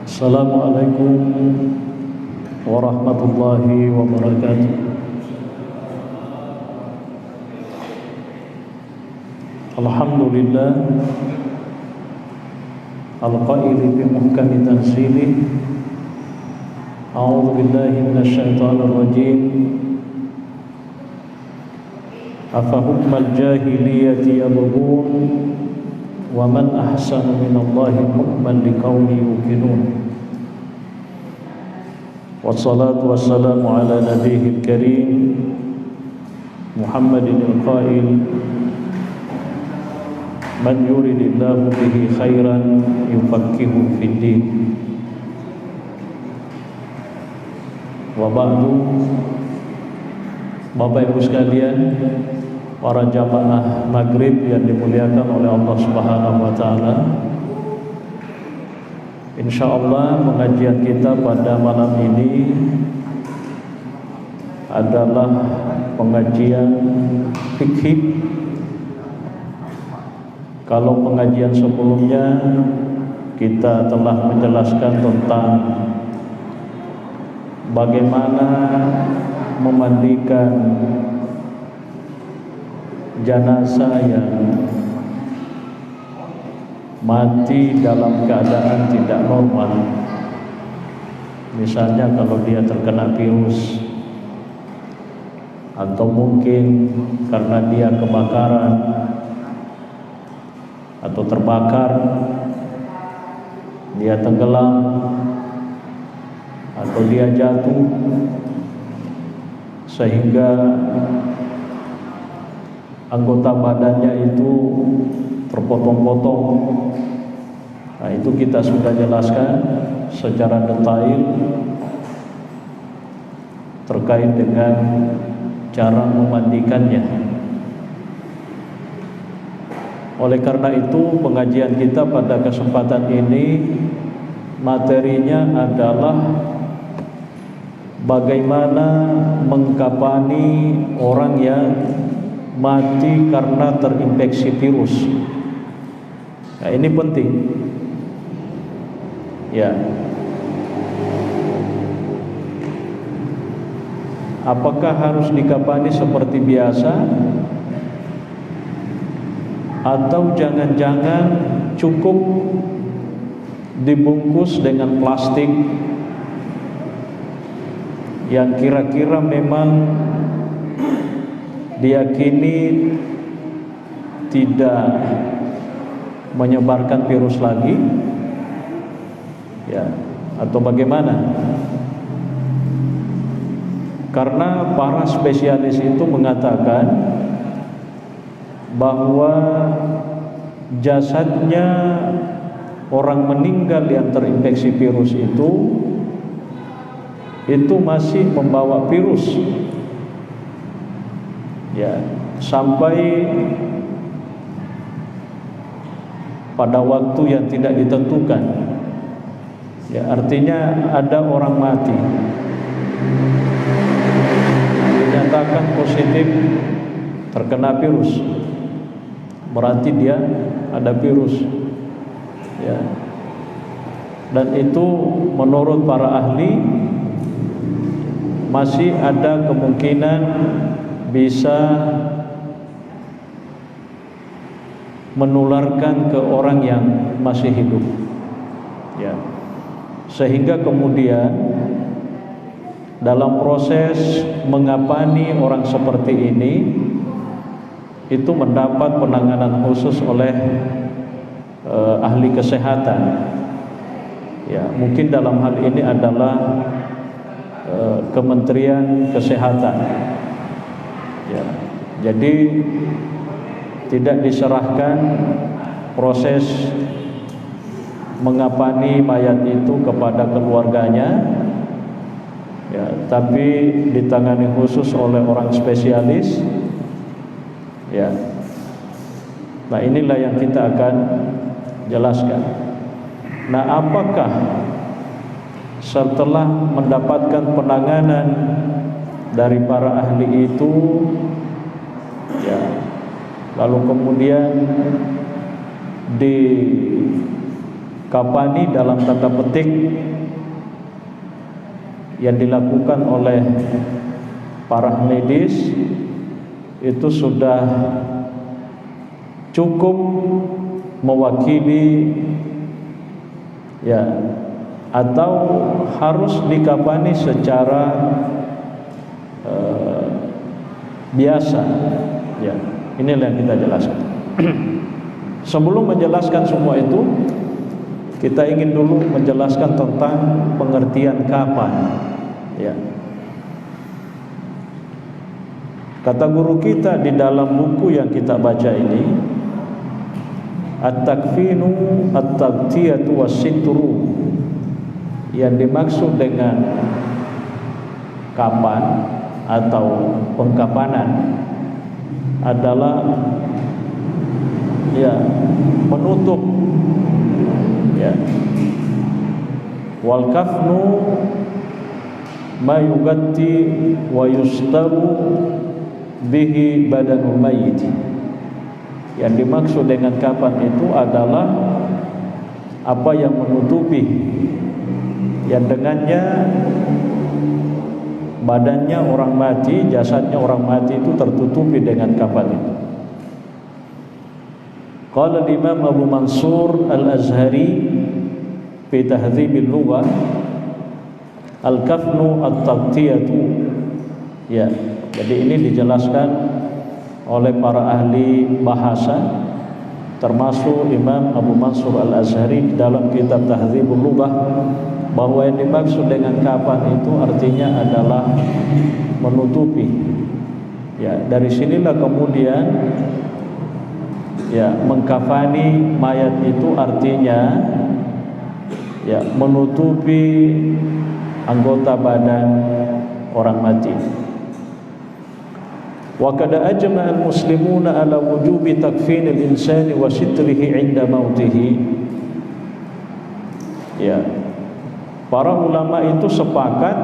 Assalamualaikum warahmatullahi wabarakatuh. Alhamdulillah al-qaili fi muhkami tanzilih. A'udzu billahi minasy syaithanir rajim. Afa hukmal jahiliyati yabghun wa man ahsanu minallahi hukman liqaumin yuqinun. Wassalatu wassalamu ala nabiyil karim Muhammadin al-qail man yuridillahu bihi khairan yufaqihu fid din. Wa ba'du. Bapak Ibu sekalian, para jamaah maghrib yang dimuliakan oleh Allah Subhanahu wa taala. Insyaallah pengajian kita pada malam ini adalah pengajian fikih. Kalau pengajian sebelumnya kita telah menjelaskan tentang bagaimana memandikan jenazah yang mati dalam keadaan tidak normal. Misalnya kalau dia terkena virus, atau mungkin karena dia kebakaran atau terbakar, dia tenggelam, atau dia jatuh sehingga anggota badannya itu terpotong-potong. Nah, itu kita sudah jelaskan secara detail terkait dengan cara memandikannya. Oleh karena itu, pengajian kita pada kesempatan ini materinya adalah bagaimana mengkafani orang yang mati karena terinfeksi virus. Nah, ini penting. Ya. Apakah harus dikafani seperti biasa, atau jangan-jangan cukup dibungkus dengan plastik yang kira-kira memang diyakini tidak menyebarkan virus lagi, ya, atau bagaimana? Karena para spesialis itu mengatakan bahwa jasadnya orang meninggal yang terinfeksi virus itu masih membawa virus, ya, sampai pada waktu yang tidak ditentukan. Ya, artinya ada orang mati dinyatakan positif terkena virus, berarti dia ada virus, ya. Dan itu menurut para ahli masih ada kemungkinan bisa menularkan ke orang yang masih hidup, ya. Sehingga kemudian dalam proses mengafani orang seperti ini itu mendapat penanganan khusus oleh ahli kesehatan, ya. Mungkin dalam hal ini adalah Kementerian Kesehatan, ya. Jadi tidak diserahkan proses mengafani mayat itu kepada keluarganya, ya, tapi ditangani khusus oleh orang spesialis, ya. Nah, inilah yang kita akan jelaskan. Nah, apakah setelah mendapatkan penanganan dari para ahli itu, ya, lalu kemudian kafani dalam tanda petik yang dilakukan oleh para medis itu sudah cukup mewakili ya, atau harus dikafani secara biasa ya. Inilah yang kita jelaskan. Sebelum menjelaskan semua itu, kita ingin dulu menjelaskan tentang pengertian kafan ya. Kata guru kita di dalam buku yang kita baca ini, at-takfinu at-taghtiyatu was-sitru, yang dimaksud dengan kafan atau pengkafanan adalah ya, menutup ya. Wal kafnu ma yugatti wa yustaru bihi badanul mayyit. Yang dimaksud dengan kafan itu adalah apa yang menutupi, yang dengannya badannya orang mati, jasadnya orang mati itu tertutupi dengan kafan itu. Qala Imam Abu Mansur Al-Azhari fi Tahdhibil Lughah, al-kafnu at-taghtiyatu ya. Jadi ini dijelaskan oleh para ahli bahasa, termasuk Imam Abu Mansur Al-Azhari dalam kitab Tahdhibul Lughah, bahwa yang dimaksud dengan kafan itu artinya adalah menutupi. Ya, dari sinilah kemudian ya, mengkafani mayat itu artinya ya, menutupi anggota badan orang mati. Wa qad ajma'a al-muslimuna ala wujubi takfin al-insani wa sitrihi 'inda mautihi. Ya, para ulama itu sepakat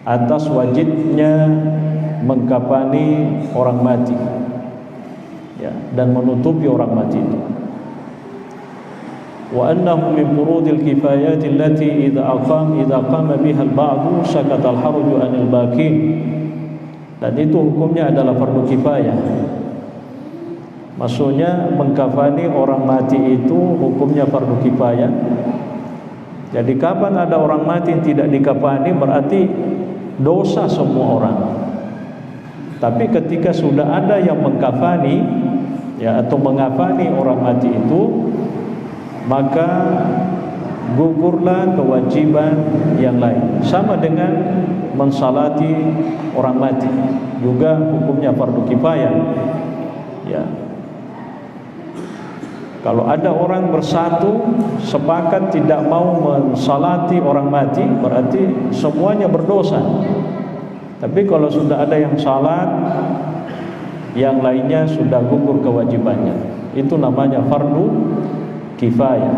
atas wajibnya mengkafani orang mati ya, dan menutupi orang mati itu. Wa annahu min furudil kifayat allati idza qama biha al-ba'du sakata al-harju 'anil baqin. Dan itu hukumnya adalah fardu kifayah. Maksudnya mengkafani orang mati itu hukumnya fardu kifayah. Jadi kapan ada orang mati yang tidak dikafani berarti dosa semua orang. Tapi ketika sudah ada yang mengkafani ya, atau mengafani orang mati itu, maka gugurlah kewajiban yang lain. Sama dengan mensalati orang mati, juga hukumnya fardu kifayah. Ya. Kalau ada orang bersatu sepakat tidak mau mensalati orang mati, berarti semuanya berdosa. Tapi kalau sudah ada yang salat, yang lainnya sudah gugur kewajibannya. Itu namanya fardu kifayah.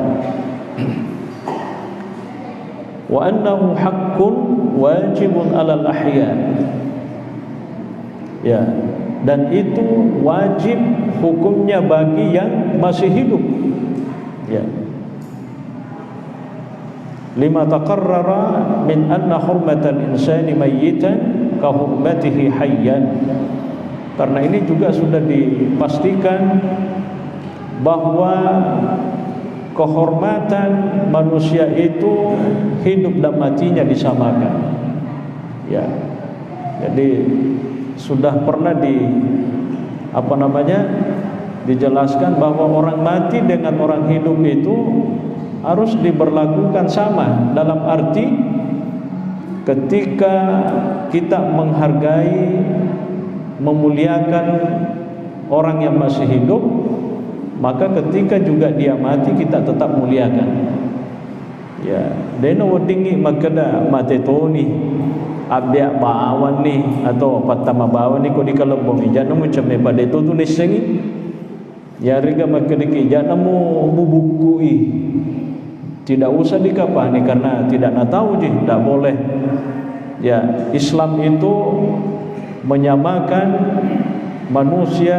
Wa annahu haqqun wajibun 'alal ahya. Ya, dan itu wajib hukumnya bagi yang masih hidup. Ya. Lima taqarrara min anna hurmatal insani mayyitan ka hurmatihi hayyan. Karena ini juga sudah dipastikan bahwa kehormatan manusia itu hidup dan matinya disamakan. Ya. Jadi sudah pernah dijelaskan bahwa orang mati dengan orang hidup itu harus diberlakukan sama, dalam arti ketika kita menghargai, memuliakan orang yang masih hidup, maka ketika juga dia mati kita tetap muliakan. Ya, deno wedingi makada mate toni abya bawan ni atau patama bawan ni ko di kalabong ijana mo chame pada itu tu nesengi ya riga makadiki ijana mo mubukui, tidak usah dikafani karena tidak nak tahu je, tidak boleh. Ya, Islam itu menyamakan manusia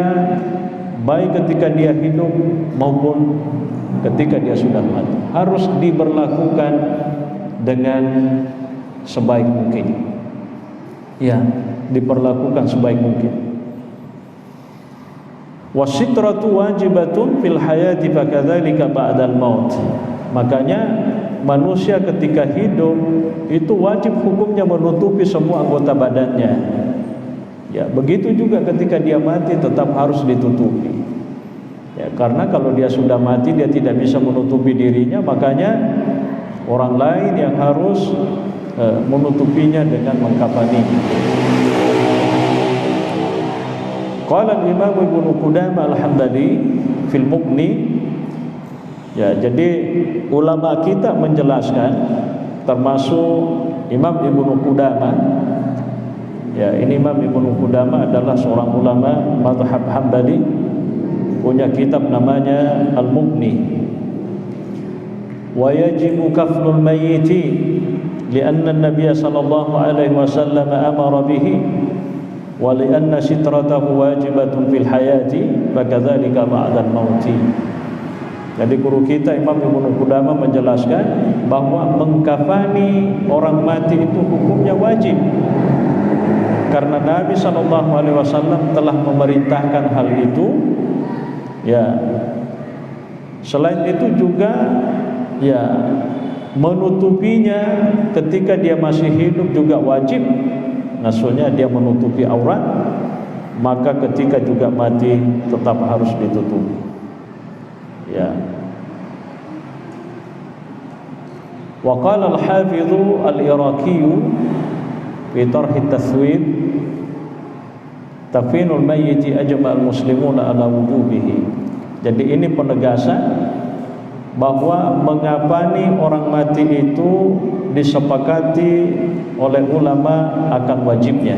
baik ketika dia hidup maupun ketika dia sudah mati. Harus diberlakukan dengan sebaik mungkin. Ya, diperlakukan sebaik mungkin. Wasitratu wajibatun fil hayati fakadzalika ba'dal maut. Makanya manusia ketika hidup itu wajib hukumnya menutupi semua anggota badannya. Ya, begitu juga ketika dia mati tetap harus ditutupi. Ya, karena kalau dia sudah mati dia tidak bisa menutupi dirinya, makanya orang lain yang harus menutupinya dengan mengkafaninya. Qala al-Imam Ibnu Qudamah al-Hambali fil Mughni. Ya, jadi ulama kita menjelaskan, termasuk Imam Ibnu Qudamah. Ya, ini Imam Ibnu Qudamah adalah seorang ulama mazhab Hambali, punya kitab namanya Al-Mughni. Wa yajibu kafnul mayyiti li'anna an-nabiy sallallahu alaihi wasallam amara bihi wa li'anna sitratahu wajibatun fil hayati fakadzalika ba'dal mauti. Jadi guru kita Imam Ibnu Qudamah menjelaskan bahwa mengkafani orang mati itu hukumnya wajib, karena Nabi SAW telah memerintahkan hal itu. Ya, selain itu juga ya menutupinya ketika dia masih hidup juga wajib. Maksudnya dia menutupi aurat, maka ketika juga mati tetap harus ditutupi. Ya. Wa qala al-Hafidz al-Iraqi fi Tarh at-Taswib taffinul mayyit ajma' al-muslimuna ala wujubihi. Jadi ini penegasan bahwa mengapani orang mati itu disepakati oleh ulama akan wajibnya.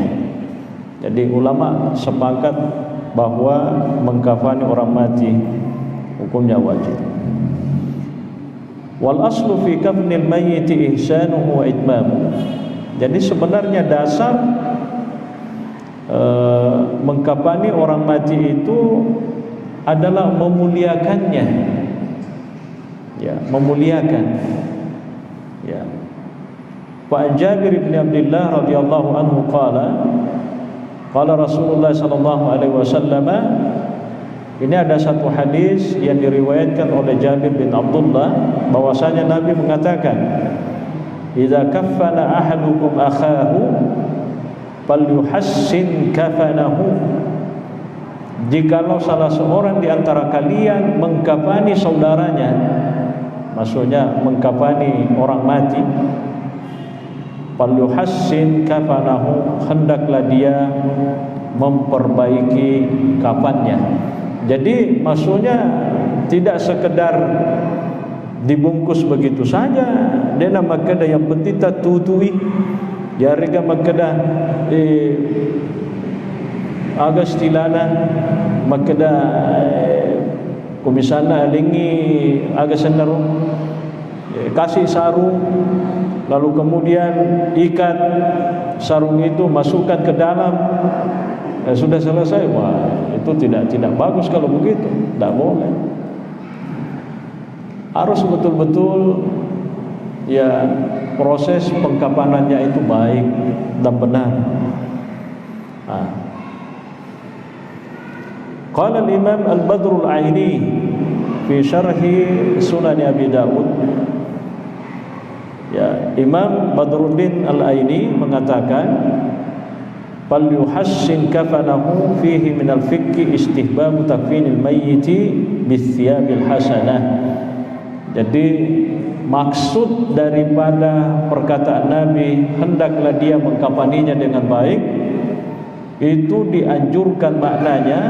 Jadi ulama sepakat bahwa mengkafani orang mati hukumnya wajib. Wal aslu fi kafnil mayyit ihsanuhu wa itmamu. Jadi sebenarnya dasar mengkafani orang mati itu adalah memuliakannya. Ya, memuliakan. Ya. Wa Jabir bin Abdullah radhiyallahu anhu qala Rasulullah sallallahu alaihi wasallam. Ini ada satu hadis yang diriwayatkan oleh Jabir bin Abdullah bahwasanya Nabi mengatakan, "Idza kaffana ahadukum akhahu falyuhassin kafanahu." Jikalau salah seorang di antara kalian mengkafani saudaranya, maksudnya mengkafani orang mati, falyuhassin kafanahu, hendaklah dia memperbaiki kafannya. Jadi maksudnya tidak sekedar dibungkus begitu saja, dia nama kada yang penting tutui ya rega makada aga stilana makada komisana lingi aga senaru kasih sarung, lalu kemudian ikat sarung itu masukkan ke dalam, sudah selesai. Wah, itu tidak bagus kalau begitu, tidak boleh. Harus betul-betul ya proses pengkafanannya itu baik dan benar. Qala al-Imam Al-Badr Al-Aini fi syarhi Sunan Abi Dawud. Ya, Imam Badruddin Al-Aini mengatakan, fal yuhassin kafanahu fihi min al-fiqh istihbab takfinil mayyiti bithiyabil hasanah. Jadi maksud daripada perkataan Nabi hendaklah dia mengkafaninya dengan baik, itu dianjurkan, maknanya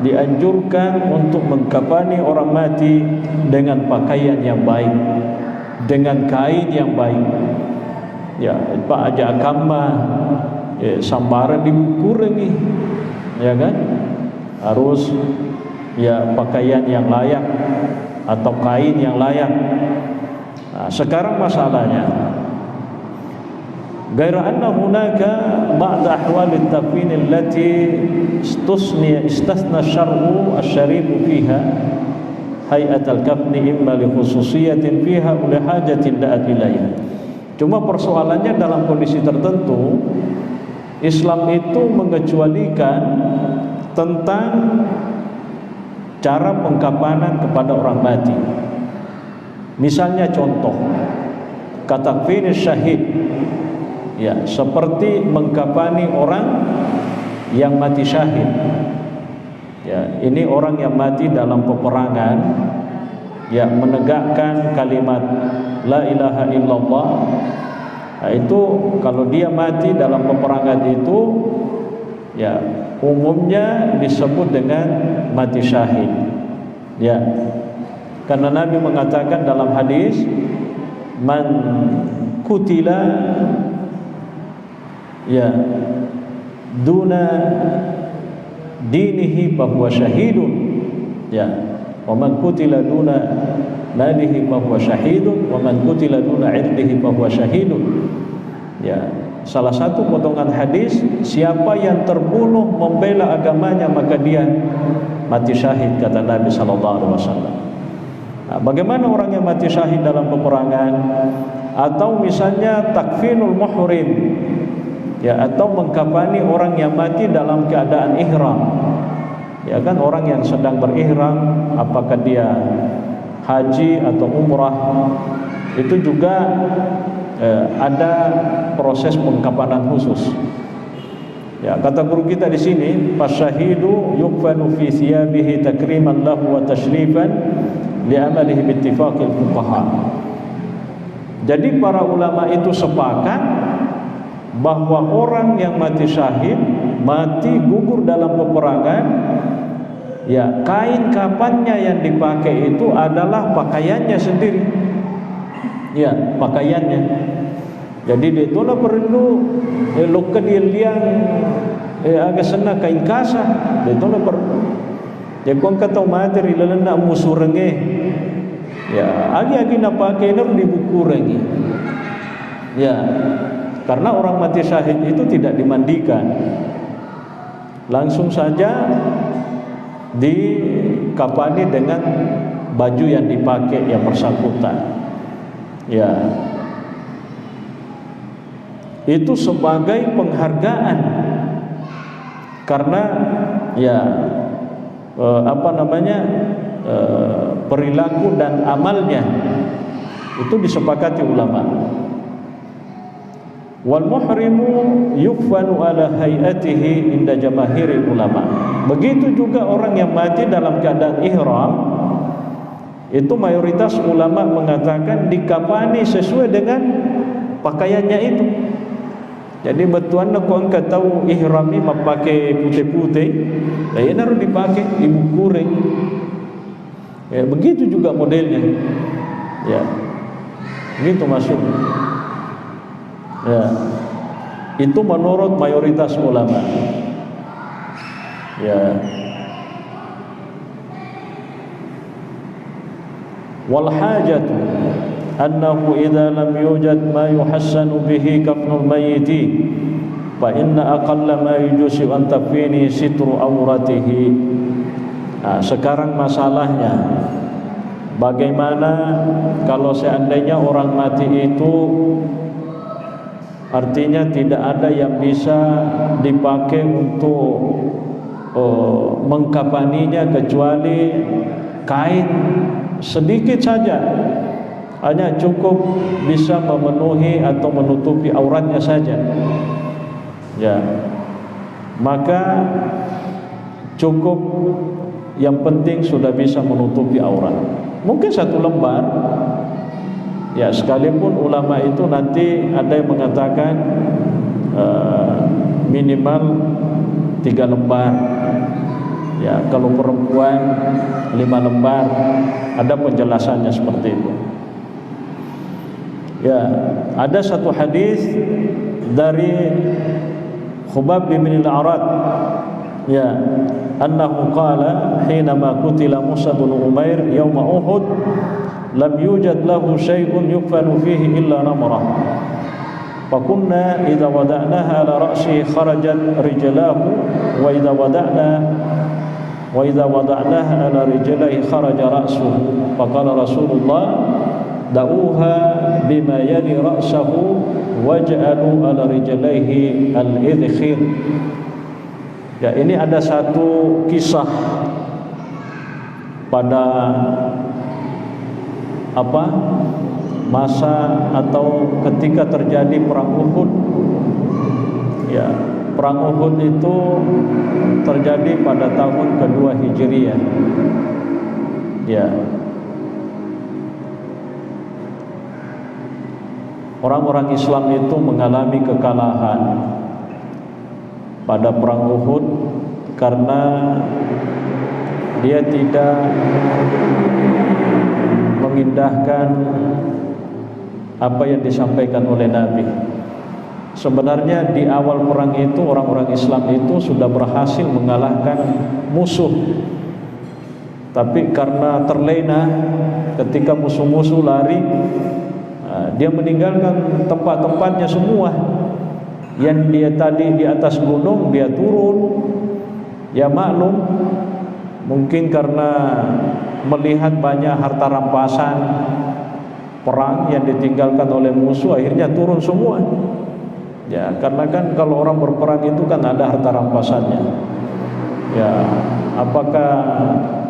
dianjurkan untuk mengkafani orang mati dengan pakaian yang baik, dengan kain yang baik. Ya, pak aja agama sambaran dikurangi, ya kan? Harus ya pakaian yang layak atau kain yang layak. Nah, sekarang masalahnya, gaira anna hunaka ba'da ahwal at-tafwin allati istasna syar'u asy-syarif fiha hay'atal kafni imma li khususiyatin fiha uli hajatin da'at ilayha. Cuma persoalannya dalam kondisi tertentu Islam itu mengecualikan tentang cara pengkafanan kepada orang mati. Misalnya contoh katakfin syahid, ya, seperti mengkafani orang yang mati syahid. Ya, ini orang yang mati dalam peperangan, ya, menegakkan kalimat la ilaha illallah. Nah, itu kalau dia mati dalam peperangan itu, ya, umumnya disebut dengan mati syahid. Ya, karena Nabi mengatakan dalam hadis, man kutila, ya, duna dinihi fahuwa syahidun, ya, wa man kutila duna malihi fahuwa syahidun, wa man kutila duna irdihi fahuwa syahidun. Ya, salah satu potongan hadis, siapa yang terbunuh membela agamanya maka dia mati syahid, kata Nabi SAW. Nah, bagaimana orang yang mati syahid dalam peperangan? Atau misalnya takfinul muhrim, ya, atau mengkafani orang yang mati dalam keadaan ihram. Ya kan, orang yang sedang berihram, apakah dia haji atau umrah, itu juga ada proses pengkafanan khusus. Ya, kata guru kita di sini, fasyahidu yukfanu fi thiyabihi takriman lahu wa tashrifan li'amalihi bittifaqil fuqaha. Jadi para ulama itu sepakat bahwa orang yang mati syahid, mati gugur dalam peperangan, ya, kain kafannya yang dipakai itu adalah pakaiannya sendiri. Ya, pakaiannya. Jadi dia tu lah perlu lokal yang agak senang kain kasa. Dia tu lah perlu. Jadi kau kata materi lalu nak musurenge, ya, agi-agi nak pakai nak dibukurengi. Ya, karena orang mati syahid itu tidak dimandikan, langsung saja dikafani dengan baju yang dipakai yang bersangkutan. Ya, itu sebagai penghargaan karena, ya, perilaku dan amalnya itu disepakati ulama. Wal muhrimu yukfanu ala hayatihi inda jamaahiril ulama. Begitu juga orang yang mati dalam keadaan ihram, itu mayoritas ulama mengatakan dikafani sesuai dengan pakaiannya itu. Jadi betuan nak kau angkat tahu ihram ni pakai putih-putih, dia harus dipakai ibu kuring. Ya, begitu juga modelnya. Ya, begitu masuk. Ya, itu menurut mayoritas ulama. Ya. Wal hajatu annahu idza lam yujad ma yuhassanu bihi kafnul mayyiti fa inna aqalla ma yujusi an tafini sitru auratihi. Nah, sekarang masalahnya bagaimana kalau seandainya orang mati itu artinya tidak ada yang bisa dipakai untuk mengkafaninya kecuali kain sedikit saja, hanya cukup bisa memenuhi atau menutupi auratnya saja. Ya, maka cukup, yang penting sudah bisa menutupi aurat. Mungkin satu lembar. Ya, sekalipun ulama itu nanti ada yang mengatakan minimal 3 lembar. Ya, kalau perempuan 5 lembar, ada penjelasannya seperti itu. Ya, ada satu hadis dari Khubab bin al-Arad, ya, annahu qala hinama qutila Musa bin Umair yawma Uhud lam yujad lahu syai'un yukfanu fihi illa namrah. Fakunna idza wada'naha ala ra'sihi kharajat rijlahu wa idza wada'na wa idza wada'naha ala rijlaihi kharaja ra'suhu faqala Rasulullah da'uha bima yali ra'sahu waj'alu ala rijlaihi al-idkhir. Ya, ini ada satu kisah pada masa atau ketika terjadi perang Uhud. Ya, perang Uhud itu terjadi pada tahun kedua Hijriah. Ya. Orang-orang Islam itu mengalami kekalahan pada perang Uhud karena dia tidak mengindahkan apa yang disampaikan oleh Nabi. Sebenarnya di awal perang itu orang-orang Islam itu sudah berhasil mengalahkan musuh, tapi karena terlena ketika musuh-musuh lari, dia meninggalkan tempat-tempatnya semua. Yang dia tadi di atas gunung, dia turun. Ya maklum, mungkin karena melihat banyak harta rampasan perang yang ditinggalkan oleh musuh, akhirnya turun semua. Ya, karena kan kalau orang berperang itu kan ada harta rampasannya. Ya, apakah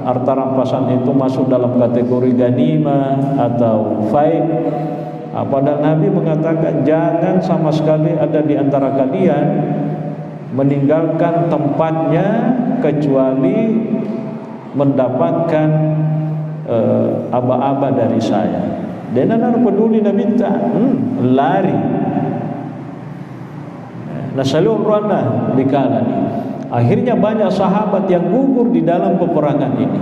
harta rampasan itu masuk dalam kategori ganimah atau faid? Padahal Nabi mengatakan jangan sama sekali ada di antara kalian meninggalkan tempatnya kecuali mendapatkan aba-aba dari saya. Dan anak peduli Nabi minta lari. Nasalun rana dikalani. Akhirnya banyak sahabat yang gugur di dalam peperangan ini.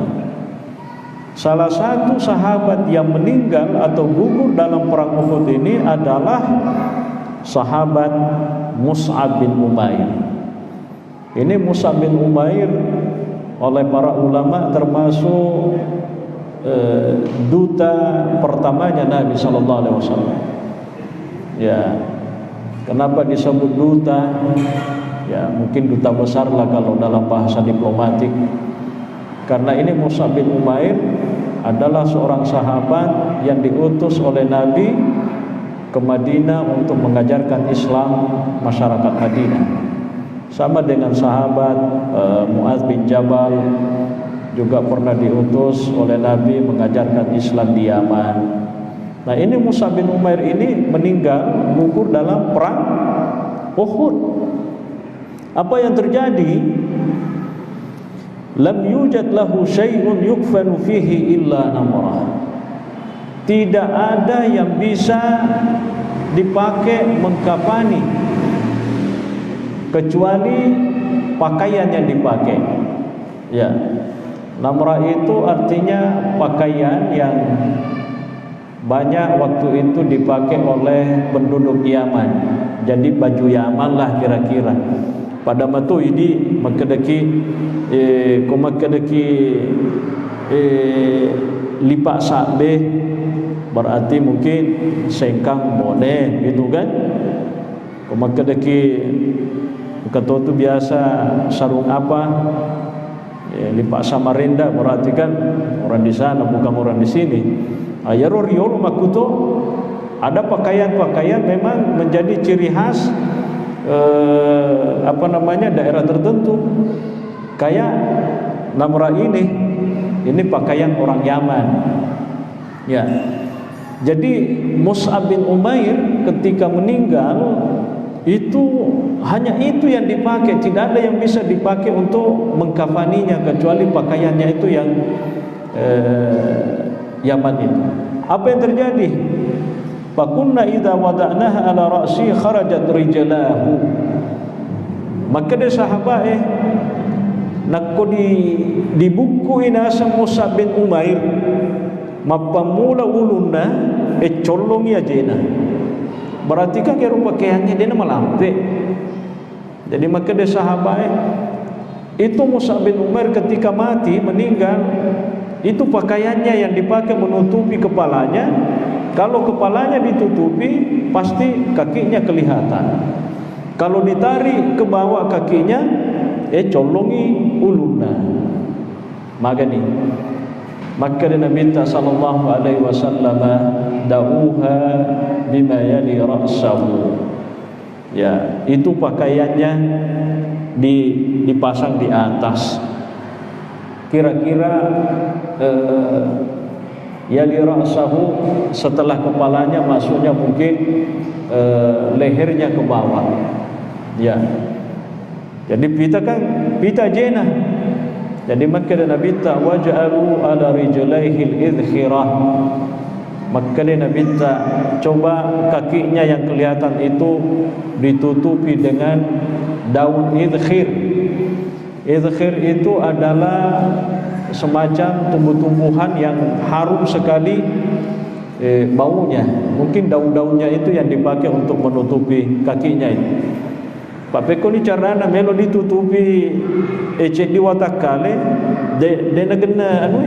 Salah satu sahabat yang meninggal atau gugur dalam perang Uhud ini adalah sahabat Mus'ab bin Umair. Ini Mus'ab bin Umair oleh para ulama termasuk duta pertamanya Nabi sallallahu alaihi wasallam. Ya. Kenapa disebut duta? Ya, mungkin duta besar lah kalau dalam bahasa diplomatik. Karena ini Mus'ab bin Umair adalah seorang sahabat yang diutus oleh Nabi ke Madinah untuk mengajarkan Islam masyarakat Madinah. Sama dengan sahabat Mu'adz bin Jabal juga pernah diutus oleh Nabi mengajarkan Islam di Yaman. Nah, ini Mus'ab bin Umair ini meninggal gugur dalam perang Uhud. Apa yang terjadi? Lam yujad lahu syai'un yukfanu fihi illa namrah. Tidak ada yang bisa dipakai mengkafani kecuali pakaian yang dipakai. Ya. Namrah itu artinya pakaian yang banyak waktu itu dipakai oleh penduduk Yaman. Jadi baju Yaman lah kira-kira. Pada matu ini makadaki lipak sabe berarti mungkin sengkang bone gitu kan. Makadaki kata itu biasa sarung apa? Lipak Samarinda berarti kan orang di sana bukan orang di sini. Ayaro riol makuto ada pakaian-pakaian memang menjadi ciri khas daerah tertentu. Kayak namrah ini pakaian orang Yaman. Ya. Jadi Mus'ab bin Umair ketika meninggal itu hanya itu yang dipakai, tidak ada yang bisa dipakai untuk mengkafaninya kecuali pakaiannya itu yang Yaman itu. Apa yang terjadi? Fakunna idza wada'naha ala ra'si kharajat rijlahu. Maka dia sahabat nakko di buku inasa Mus'ab bin Umair mapamula ulunna colongi ajena. Berarti kan kira pakaiannya dia melampe. Jadi maka dia sahabat itu Mus'ab bin Umair ketika mati meninggal itu pakaiannya yang dipakai menutupi kepalanya. Kalau kepalanya ditutupi pasti kakinya kelihatan. Kalau ditarik ke bawah kakinya colongi uluna. magani. Maka Nabi sallallahu alaihi wasallam da'uha bima yali ra'sahu. Ya, itu pakaiannya dipasang di atas. Kira-kira yali ra'sahu, setelah kepalanya maksudnya mungkin lehernya ke bawah. Ya. Jadi pita jenah. Jadi maka Nabi waj'alu ala rijlaihi al-idkhirah. Maka Nabi coba kakinya yang kelihatan itu ditutupi dengan daun idkhir. Idkhir itu adalah semacam tumbuh-tumbuhan yang harum sekali baunya. Mungkin daun-daunnya itu yang dipakai untuk menutupi kakinya itu. Pak Peko ni carana melo ditutupi cek di watakale de nagena anu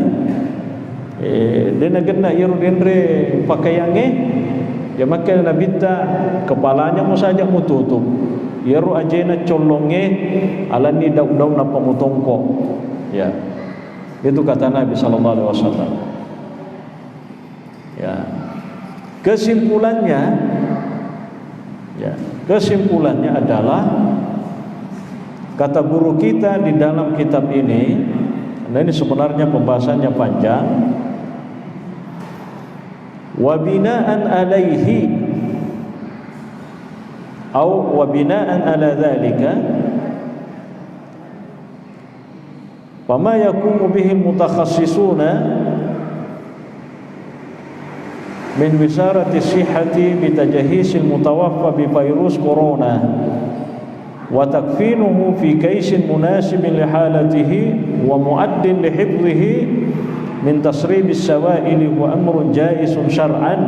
de nagena iru dendre pakaiange ya, maka Nabi kepalanya mau saja mau tutup iru ajena colonge alani daun-daun apa mutongko ya, itu kata Nabi sallallahu alaihi wasallam. Ya, kesimpulannya adalah kata guru kita di dalam kitab ini. Nah, ini sebenarnya pembahasannya panjang. Wa bina'an alaihi atau wa bina'an ala dzalika wa ma yaqumu bihi al-mutakhassisuna min wisarati sihhati bitajahhisil mutawaffa bi virus corona wa takfinuhu fi kaisin munasibin li halatihi wa mu'addin li hifdhihi min tasribis sawaili wa amrun jaisun syar'an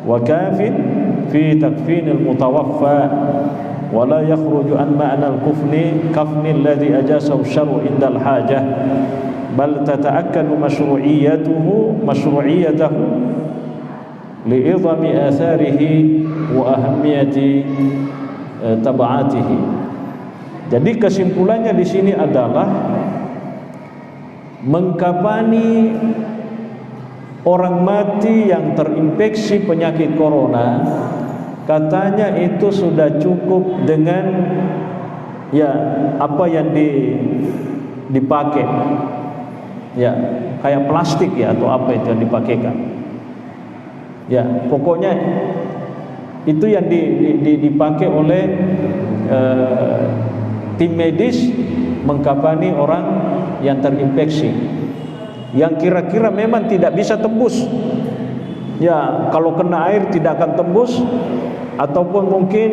wa kafin fi takfinil mutawaffa wa la yakhruju an ma'na al-kafni alladhi ajasahu syar'u indal hajah bal tata'akkadu mashru'iyyatahu li'idhami atharihi wa ahammiyati tabaatihi. Jadi kesimpulannya di sini adalah mengkafani orang mati yang terinfeksi penyakit corona, katanya itu sudah cukup dengan ya apa yang dipakai, ya kayak plastik ya atau apa itu yang dipakaikan. Ya, pokoknya itu yang dipakai oleh tim medis mengkafani orang yang terinfeksi, yang kira-kira memang tidak bisa tembus. Ya, kalau kena air tidak akan tembus, ataupun mungkin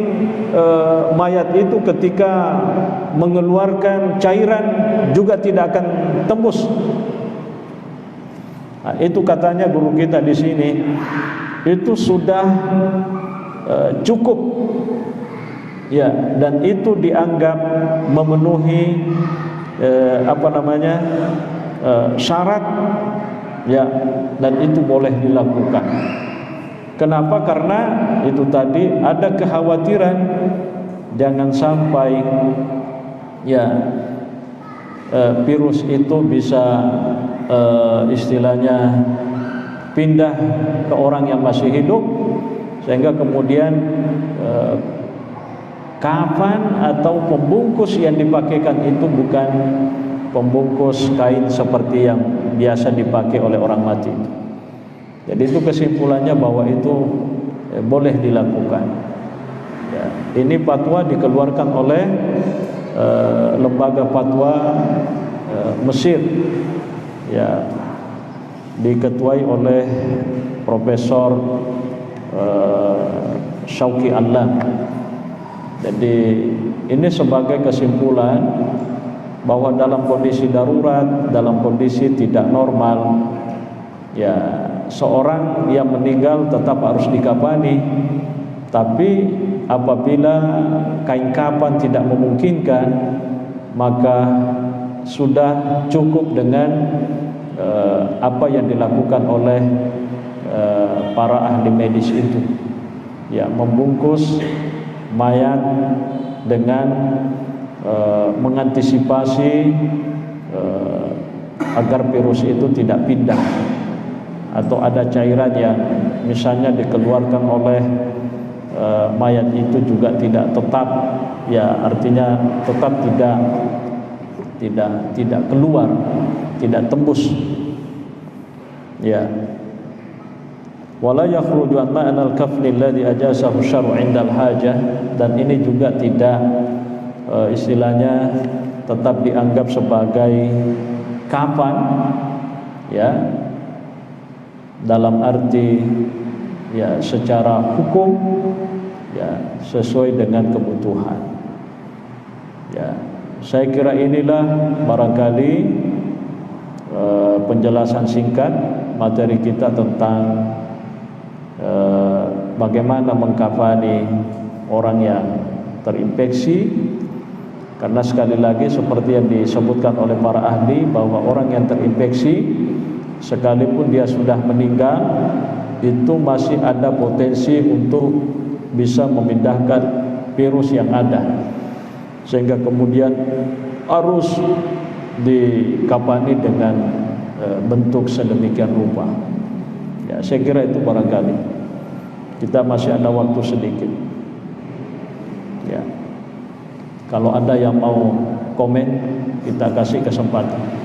mayat itu ketika mengeluarkan cairan juga tidak akan tembus. Nah, itu katanya guru kita di sini itu sudah cukup ya, dan itu dianggap memenuhi syarat ya, dan itu boleh dilakukan. Kenapa? Karena itu tadi ada kekhawatiran jangan sampai ya virus itu bisa istilahnya pindah ke orang yang masih hidup, sehingga kemudian kafan atau pembungkus yang dipakaikan itu bukan pembungkus kain seperti yang biasa dipakai oleh orang mati. Jadi itu kesimpulannya bahwa itu boleh dilakukan. Ya, ini fatwa dikeluarkan oleh lembaga fatwa Mesir. Ya, diketuai oleh Profesor Syauqi Allah. Jadi ini sebagai kesimpulan bahwa dalam kondisi darurat, dalam kondisi tidak normal, ya seorang yang meninggal tetap harus dikafani. Tapi apabila kain kafan tidak memungkinkan, maka sudah cukup dengan apa yang dilakukan oleh para ahli medis itu, ya, membungkus mayat dengan mengantisipasi agar virus itu tidak pindah, atau ada cairan yang misalnya dikeluarkan oleh mayat itu juga tidak tetap, ya artinya tetap tidak keluar, tidak tembus, ya. Wala yakhruju an ma'nal kafni alladhi ajasahu syar'u 'indal hajah, dan ini juga tidak istilahnya tetap dianggap sebagai kafan, ya, dalam arti ya secara hukum ya sesuai dengan kebutuhan. Ya, saya kira inilah barangkali penjelasan singkat materi kita tentang bagaimana mengkafani orang yang terinfeksi. Karena sekali lagi seperti yang disebutkan oleh para ahli, bahwa orang yang terinfeksi sekalipun dia sudah meninggal, itu masih ada potensi untuk bisa memindahkan virus yang ada, sehingga kemudian harus dikafani dengan bentuk sedemikian rupa. Ya, saya kira itu barangkali. Kita masih ada waktu sedikit. Ya. Kalau ada yang mau komen, kita kasih kesempatan.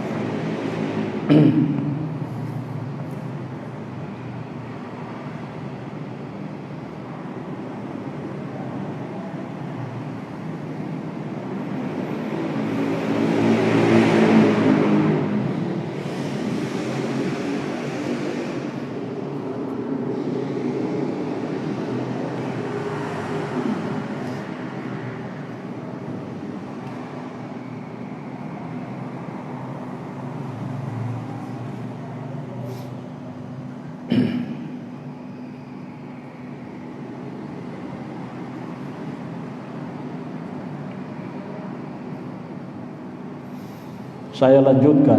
Saya lanjutkan.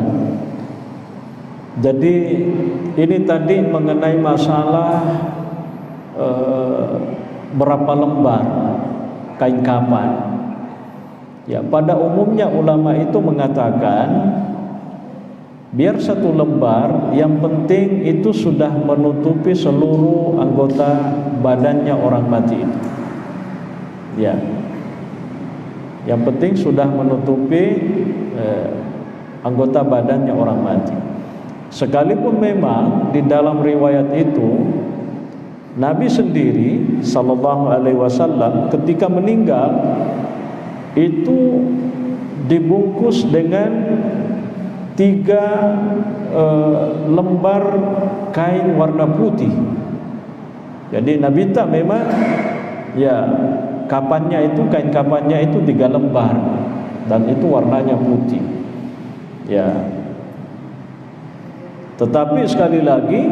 Jadi ini tadi mengenai masalah berapa lembar kain kafan. Ya, pada umumnya ulama itu mengatakan biar satu lembar, yang penting itu sudah menutupi seluruh anggota badannya orang mati itu. Ya, yang penting sudah menutupi anggota badannya orang mati. Sekalipun memang di dalam riwayat itu Nabi sendiri sallallahu alaihi wasallam ketika meninggal itu dibungkus dengan 3 lembar kain warna putih. Jadi Nabi tak memang ya kafannya itu, kain kafannya itu 3 lembar dan itu warnanya putih. Ya. Tetapi sekali lagi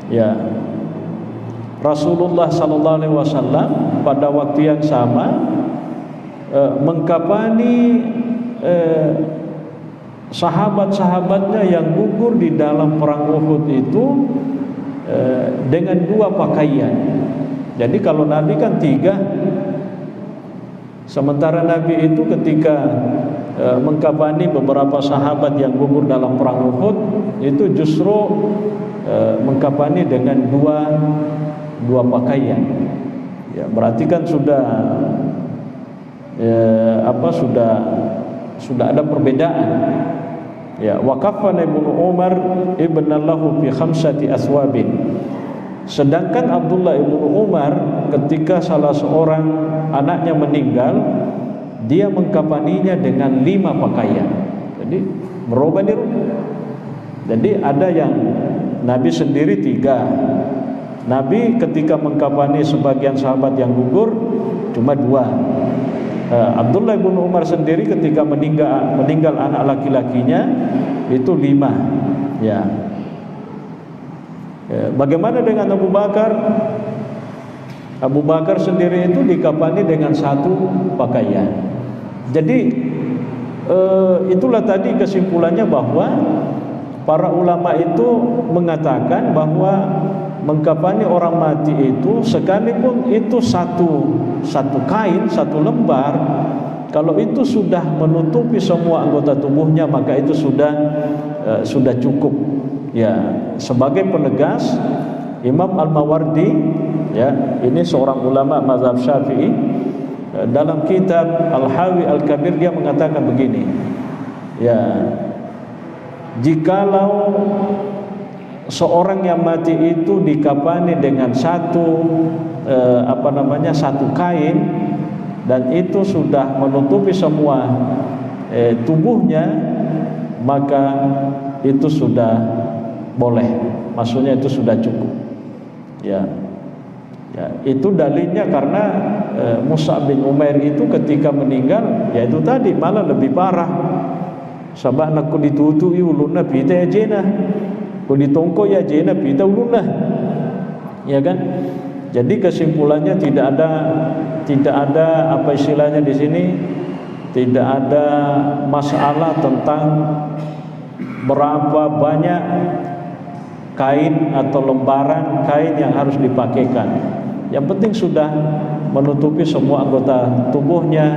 ya Rasulullah sallallahu alaihi wasallam pada waktu yang sama mengkafani sahabat-sahabatnya yang gugur di dalam perang Uhud itu dengan 2 pakaian. Jadi kalau Nabi kan 3, sementara Nabi itu ketika mengkafani beberapa sahabat yang gugur dalam perang Uhud itu justru mengkafani dengan 2 pakaian. Ya, berarti kan sudah sudah ada perbedaan. Ya, wa kafana Ibnu Umar ibn lahu fi 5 aswabin. Sedangkan Abdullah ibnu Umar ketika salah seorang anaknya meninggal, dia mengkafaninya dengan 5 pakaian. Jadi merubah diri. Jadi ada yang Nabi sendiri 3. Nabi ketika mengkafani sebagian sahabat yang gugur cuma 2. Abdullah bin Umar sendiri ketika meninggal anak laki-lakinya itu 5. Ya. Bagaimana dengan Abu Bakar? Abu Bakar sendiri itu dikafani dengan 1 pakaian. Jadi itulah tadi kesimpulannya bahwa para ulama itu mengatakan bahwa mengkafani orang mati itu sekalipun itu satu kain, 1 lembar, Kalau itu sudah menutupi semua anggota tubuhnya, maka itu sudah cukup. Ya, sebagai penegas, Imam Al-Mawardi, ya, ini seorang ulama mazhab Syafi'i, dalam kitab Al-Hawi Al-Kabir dia mengatakan begini. Ya, jikalau seorang yang mati itu dikafani dengan satu kain, dan itu sudah menutupi semua tubuhnya, maka itu sudah boleh, maksudnya itu sudah cukup. Ya, itu dalilnya karena Mus'ab bin Umair itu ketika meninggal, ya itu tadi malah lebih parah. Sabak nak ditutu ulunna pita ya jena, ko ditongko ya jena pita ulunna, ya kan? Jadi kesimpulannya tidak ada apa istilahnya di sini, tidak ada masalah tentang berapa banyak kain atau lembaran kain yang harus dipakaikan. Yang penting sudah menutupi semua anggota tubuhnya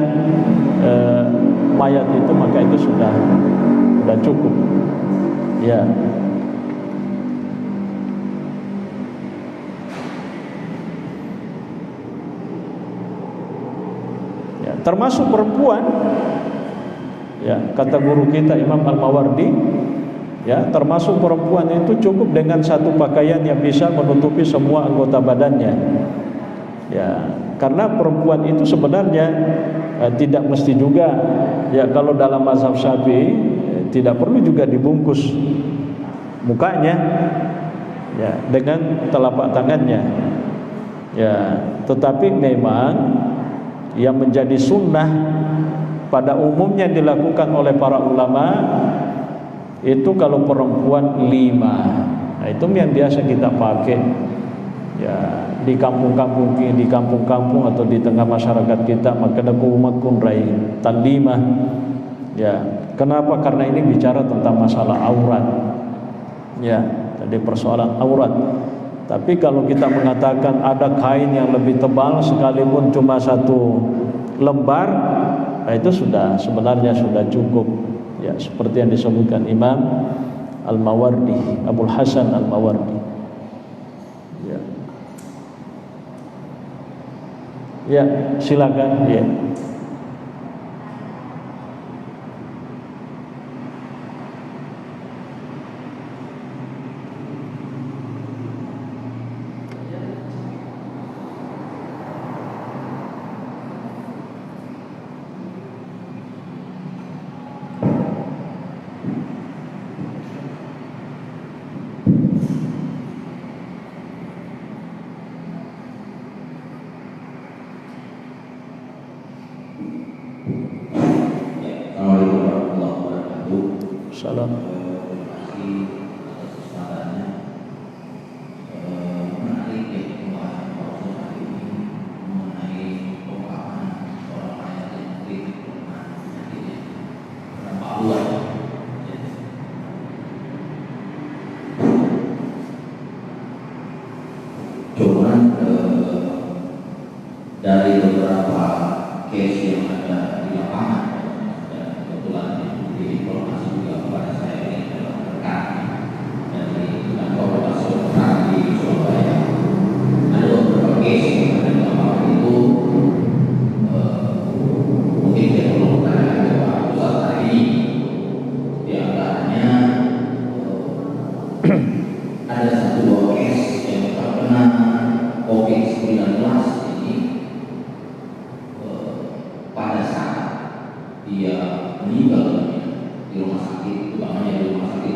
mayat itu, maka itu sudah cukup. Ya. Ya, termasuk perempuan. Ya, kata guru kita Imam Al-Mawardi, ya, termasuk perempuan itu cukup dengan satu pakaian yang bisa menutupi semua anggota badannya. Ya, karena perempuan itu sebenarnya tidak mesti juga, ya, kalau dalam mazhab Syafi'i tidak perlu juga dibungkus mukanya, ya, dengan telapak tangannya. Ya, tetapi memang yang menjadi sunnah pada umumnya dilakukan oleh para ulama itu kalau perempuan 5. Nah, itu yang biasa kita pakai, ya, di kampung-kampung atau di tengah masyarakat kita, maka ada kumakun rai tanlimah. Ya, kenapa? Karena ini bicara tentang masalah aurat. Ya, tadi persoalan aurat. Tapi kalau kita mengatakan ada kain yang lebih tebal sekalipun cuma satu lembar, nah itu sebenarnya sudah cukup. Ya, seperti yang disebutkan Imam Al-Mawardi, Abul Hasan Al-Mawardi. Ya. Ya, silakan. Ya. Salam. Cuman dari beberapa case yang ada di lapangan, dan kebetulan di informasi juga kepada saya ini adalah rekan dari kantor operasional di Surabaya. Ada beberapa case yang ada di lapangan itu mungkin saya perlu bertanya ke Pak Ustaz tadi. Di antaranya ada satu dua case yang terkena COVID-19 ini pada saat dia meninggal di rumah sakit, utamanya di rumah sakit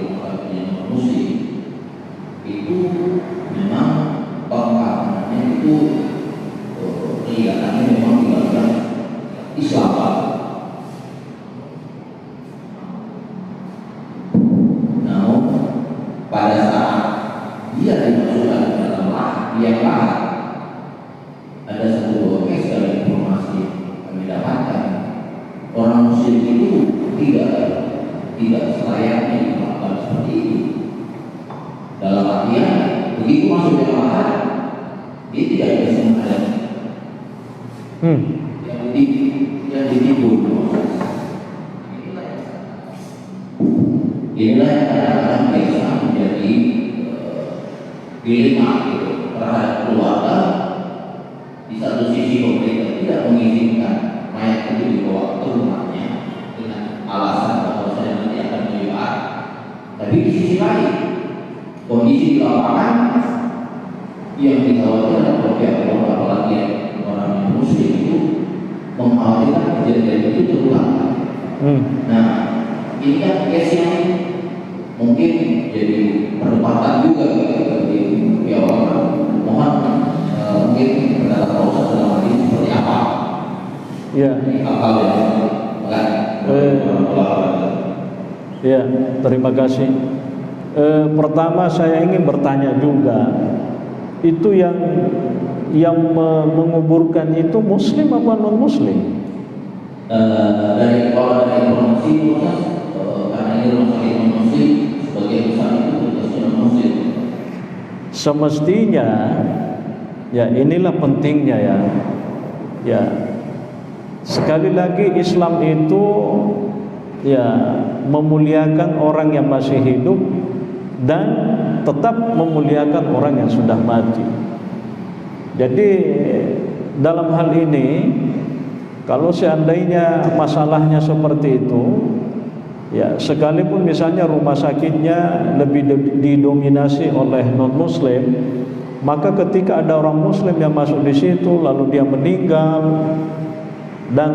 yang non-muslim, itu memang pengkapannya itu kelihatannya memang dilakukan Islam. Namun pada saat dia dimasukkan ke dalam yang lain, ada satu dua case dari informasi kami dapatkan, orang muslim itu tidak selayaknya dilakukan seperti itu. Dalam artian begitu masuk ke lahan, dia tidak bisa menghadapi yang ditimbun. dilema gitu terhadap keluarga. Di satu sisi pemerintah tidak mengizinkan mayat itu dibawa ke rumahnya dengan alasan bahwa saya nanti akan menyebar. Tapi di sisi lain kondisi di lapangan yang dikhawatirkan oleh pihak keluarga, apalagi orang yang muslim itu mengkhawatirkan kejadian itu terulang. Nah, ini kan case yang mungkin jadi perdebatan juga di pihak orang. Mohon mungkin pendapat proses dalam hal ini seperti apa? Ya. Apa ya, terima kasih. Pertama saya ingin bertanya juga, itu yang menguburkan itu muslim apa non muslim? Dari informasi karena ini rumah sakit non muslim, sebagian besar itu tugasnya non muslim. Semestinya, ya inilah pentingnya ya. Sekali lagi Islam itu ya memuliakan orang yang masih hidup dan tetap memuliakan orang yang sudah mati. Jadi dalam hal ini, kalau seandainya masalahnya seperti itu, ya sekalipun misalnya rumah sakitnya lebih didominasi oleh non-muslim, maka ketika ada orang muslim yang masuk di situ lalu dia meninggal dan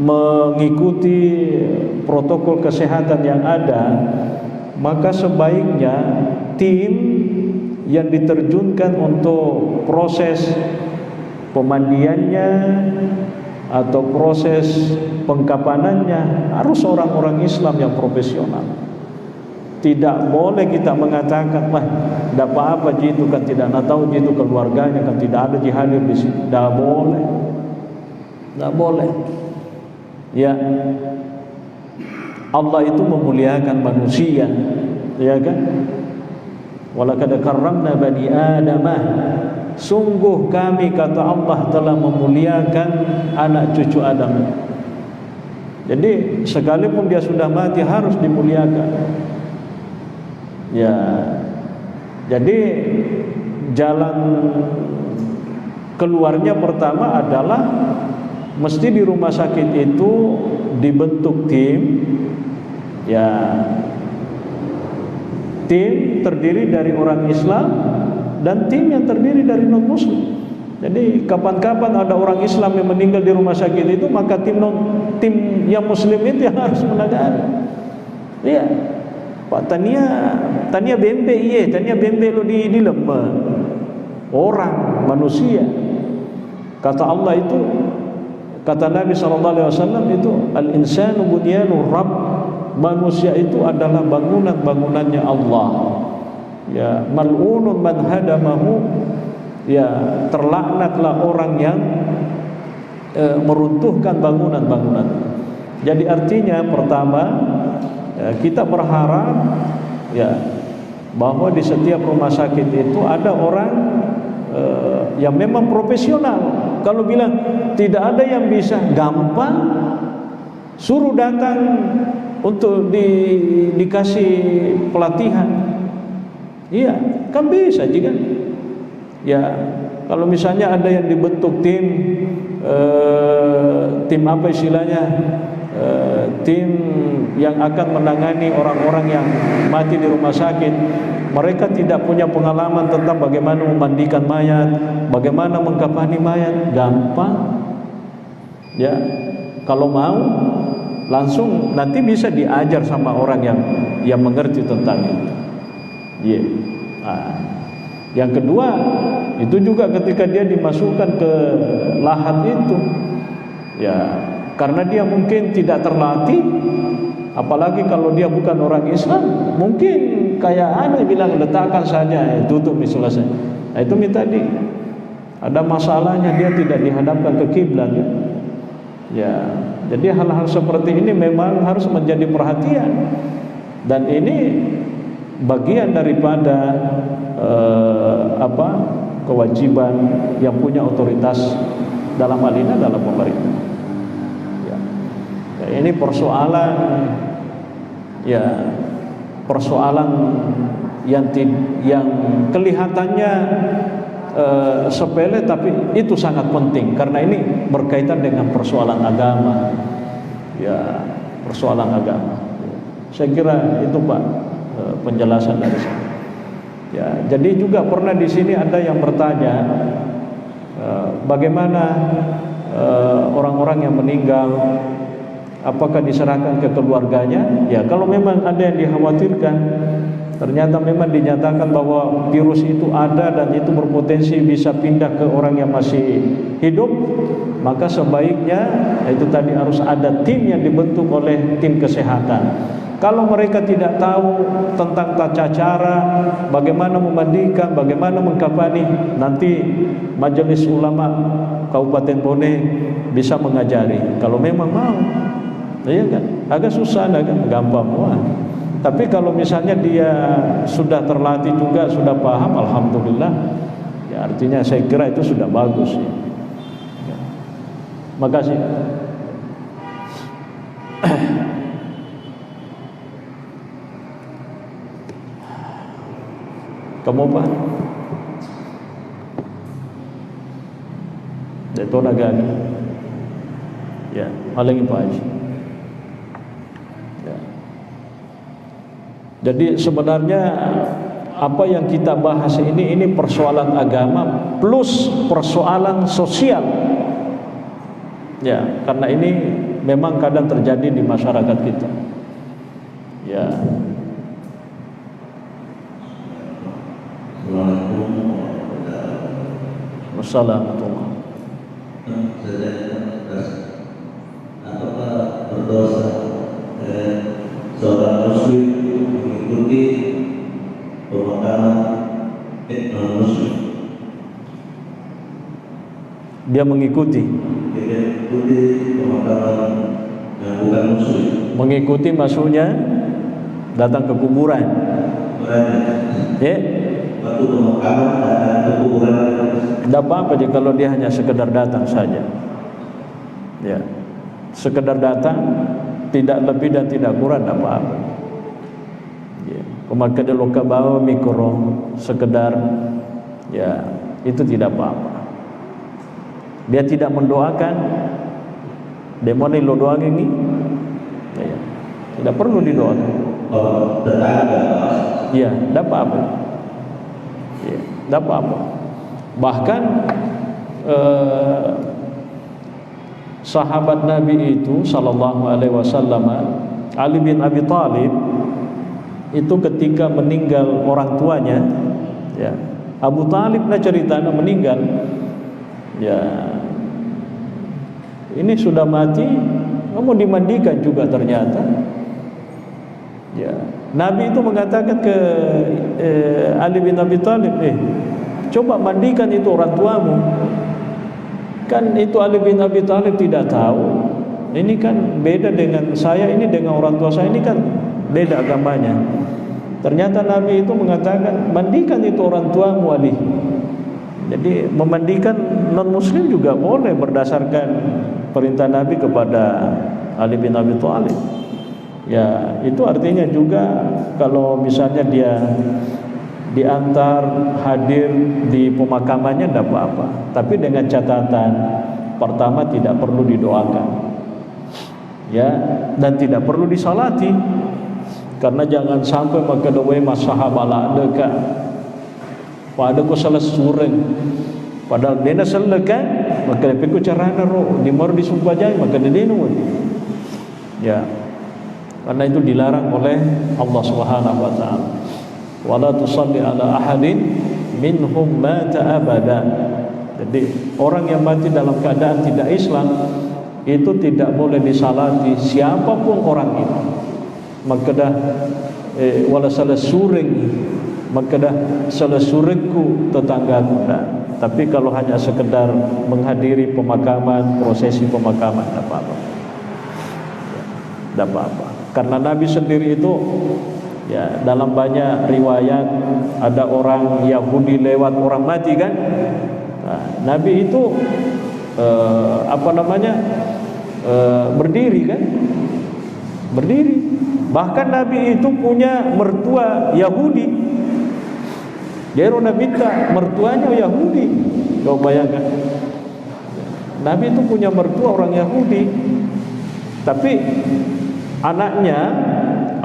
mengikuti protokol kesehatan yang ada, maka sebaiknya tim yang diterjunkan untuk proses pemandiannya atau proses pengkapanannya harus orang-orang Islam yang profesional. Tidak boleh kita mengatakan, wah, tidak apa-apa jitu kan tidak tahu jitu keluarganya kan tidak ada hadir di sini. Tidak boleh, tidak boleh. Ya, Allah itu memuliakan manusia, ya kan? Walaqad karramna bani Adamah. Sungguh kami, kata Allah, telah memuliakan anak cucu Adam. Jadi sekalipun dia sudah mati harus dimuliakan. Ya, jadi jalan keluarnya pertama adalah mesti di rumah sakit itu dibentuk tim, ya, tim terdiri dari orang Islam dan tim yang terdiri dari non muslim. Jadi kapan-kapan ada orang Islam yang meninggal di rumah sakit itu, maka tim yang muslim itu yang harus menangani. Iya, Pak tania bembe lo di lemah orang manusia. Kata Allah itu, kata Nabi SAW itu, al-insanu bunyanur rabb, manusia itu adalah bangunannya Allah. Ya, mal'unun man hadamahu, ya terlaknatlah orang yang meruntuhkan bangunan-bangunan. Jadi artinya pertama, ya, kita berharap ya bahwa di setiap rumah sakit itu ada orang yang memang profesional. Kalau bilang tidak ada yang bisa, gampang, suruh datang untuk dikasih pelatihan. Iya, kan bisa juga. Ya, kalau misalnya ada yang dibentuk tim apa istilahnya, tim yang akan menangani orang-orang yang mati di rumah sakit, mereka tidak punya pengalaman tentang bagaimana memandikan mayat, bagaimana mengkafani mayat, gampang. Ya, kalau mau langsung nanti bisa diajar sama orang yang mengerti tentang itu. Yeah. Nah, yang kedua itu juga ketika dia dimasukkan ke lahat itu, ya karena dia mungkin tidak terlatih, apalagi kalau dia bukan orang Islam, mungkin kayak aneh bilang letakkan saja, tutup selesai. Nah itu minta ada masalahnya, dia tidak dihadapkan ke kiblat, ya. Ya, jadi hal-hal seperti ini memang harus menjadi perhatian, dan ini bagian daripada kewajiban yang punya otoritas dalam hal ini adalah pemerintah. Ya. Ya, ini persoalan yang kelihatannya sepele, tapi itu sangat penting karena ini berkaitan dengan persoalan agama. Ya, persoalan agama. Saya kira itu Pak penjelasan dari saya. Ya, jadi juga pernah di sini ada yang bertanya bagaimana orang-orang yang meninggal, apakah diserahkan ke keluarganya? Ya, kalau memang ada yang dikhawatirkan, ternyata memang dinyatakan bahwa virus itu ada dan itu berpotensi bisa pindah ke orang yang masih hidup, maka sebaiknya itu tadi harus ada tim yang dibentuk oleh tim kesehatan. Kalau mereka tidak tahu tentang tata cara, bagaimana memandikan, bagaimana mengkafani, nanti Majelis Ulama Kabupaten Bone bisa mengajari. Kalau memang mau, ya kan? Agak susah, agak gampang. Wah. Tapi kalau misalnya dia sudah terlatih juga, sudah paham, alhamdulillah. Ya artinya saya kira itu sudah bagus. Ya. Makasih. Kamu apa? Itu nagani. Ya, paling Pak Haji. Ya. Jadi sebenarnya apa yang kita bahas ini persoalan agama plus persoalan sosial. Ya, karena ini memang kadang terjadi di masyarakat kita. Ya. Wassalamualaikum. Apakah berdosa seorang muslim mengikuti pemakaman non muslim? Dia mengikuti pemakaman yang bukan muslim. Mengikuti maksudnya datang ke kuburan. Ya. Waktu pemakaman datang ke kuburan. Tidak apa-apa aja kalau dia hanya sekedar datang saja. Ya, sekedar datang, tidak lebih dan tidak kurang, tidak apa-apa. Ya, maka dia loka bawa mikro, sekedar, ya itu tidak apa-apa. Dia tidak mendoakan, demoni lo doang ini, ya, tidak perlu didoakan. Oh, tetangga. Ya, tidak apa-apa. Ya, tidak apa-apa. Bahkan sahabat Nabi itu sallallahu alaihi wasallam, Ali bin Abi Thalib itu ketika meninggal orang tuanya, ya, Abu Thalib ceritanya meninggal, ya, ini sudah mati, mau dimandikan juga ternyata. Ya, Nabi itu mengatakan ke Ali bin Abi Thalib, coba mandikan itu orang tuamu. Kan itu Ali bin Abi Thalib tidak tahu. Ini kan beda dengan saya, ini dengan orang tua saya, ini kan beda agamanya. Ternyata Nabi itu mengatakan, mandikan itu orang tuamu Ali. Jadi memandikan non muslim juga boleh berdasarkan perintah Nabi kepada Ali bin Abi Thalib. Ya, itu artinya juga kalau misalnya dia diantar hadir di pemakamannya tidak apa-apa, tapi dengan catatan pertama tidak perlu didoakan, ya, dan tidak perlu disalati, karena jangan sampai maka doa masahabala deka pada ko salah sureng padahal dena selekan maka lepiku carana ro di mar disumpajai maka dedenu, ya, karena itu dilarang oleh Allah Subhanahu wa taala. Wala tusalli ala ahadin minhum mata abada. Jadi orang yang mati dalam keadaan tidak Islam itu tidak boleh disalati siapapun orang itu. Maka dah wala salah suring, maka dah salah suringku tetanggaku. Tapi kalau hanya sekedar menghadiri pemakaman, prosesi pemakaman, tidak apa-apa. Tidak apa-apa. Karena Nabi sendiri itu, ya, dalam banyak riwayat ada orang Yahudi lewat orang mati kan. Nah, Nabi itu berdiri kan, berdiri. Bahkan Nabi itu punya mertua Yahudi, Jadi Nabi tak mertuanya Yahudi. Kau bayangkan, Nabi itu punya mertua orang Yahudi, tapi anaknya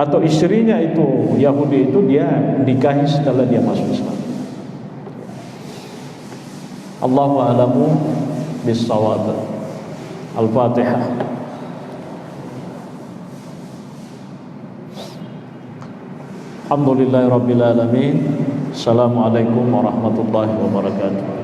atau istrinya itu Yahudi, itu dia nikahi setelah dia masuk Islam. Allahu a'lamu bis-shawab. Al-Fatihah. Alhamdulillahirabbil alamin. Assalamualaikum warahmatullahi wabarakatuh.